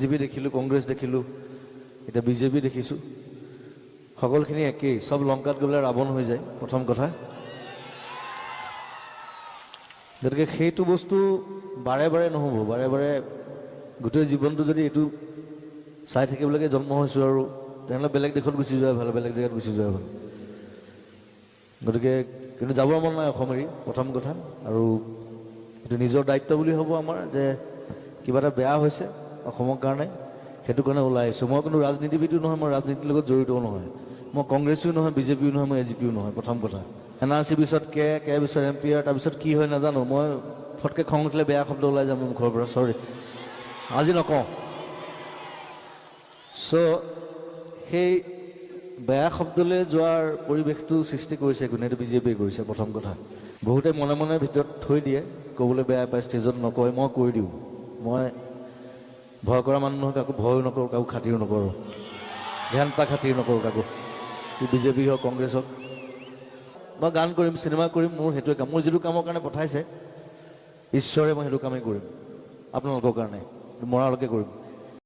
BJP দেখিলোঁ, কংগ্ৰেছ দেখিলোঁ, এতিয়া BJP দেখিছোঁ। সকলোখিনি একেই, চব লংকাত গ'লে ৰাৱণ হৈ যায় প্ৰথম কথা। গতিকে সেইটো বস্তু বাৰে বাৰে নহ'ব, বাৰে বাৰে গোটেই জীৱনটো যদি এইটো চাই থাকিবলৈকে জন্ম হৈছোঁ আৰু তেনেহ'লে বেলেগ দেশত গুচি যোৱা ভাল, বেলেগ জেগাত গুচি যোৱা ভাল। গতিকে কিন্তু যাবৰ মন নাই অসম এৰি, প্ৰথম কথা। আৰু এইটো নিজৰ দায়িত্ব বুলি হ'ব আমাৰ যে কিবা এটা বেয়া হৈছে অসমৰ কাৰণে, সেইটো কাৰণে ওলাই আহিছোঁ। মই কোনো ৰাজনীতিবিদো নহয়, মই ৰাজনীতিৰ লগত জড়িতও নহয়, মই কংগ্ৰেছীও নহয়, BJPও নহয়, মই AGPও নহয়। প্ৰথম কথা NRC পিছত কে পিছত MPR, তাৰপিছত কি হয় নাজানো। মই ফটকৈ খং উঠিলে বেয়া শব্দ ওলাই যাম মোৰ মুখৰ পৰা, চৰি, আজি নকওঁ। সেই বেয়া শব্দলৈ যোৱাৰ পৰিৱেশটো সৃষ্টি কৰিছে কোনে? এইটো BJPয়ে কৰিছে প্ৰথম কথা। বহুতে মনে মনে ভিতৰত থৈ দিয়ে, ক'বলৈ বেয়া পায়, ষ্টেজত নকয়, মই কৈ দিওঁ। মই ভয় কৰা মানুহ নহয়, কাকো ভয়ো নকৰোঁ, কাকো খাতিৰো নকৰোঁ, ঘেণ্টা খাতিৰ নকৰোঁ কাকো, BJP হওক কংগ্ৰেছ হওক। মই গান কৰিম, চিনেমা কৰিম, মোৰ সেইটোৱে কাম। মোৰ যিটো কামৰ কাৰণে পঠাইছে ঈশ্বৰে, মই সেইটো কামেই কৰিম আপোনালোকৰ কাৰণে, মৰালৈকে কৰিম।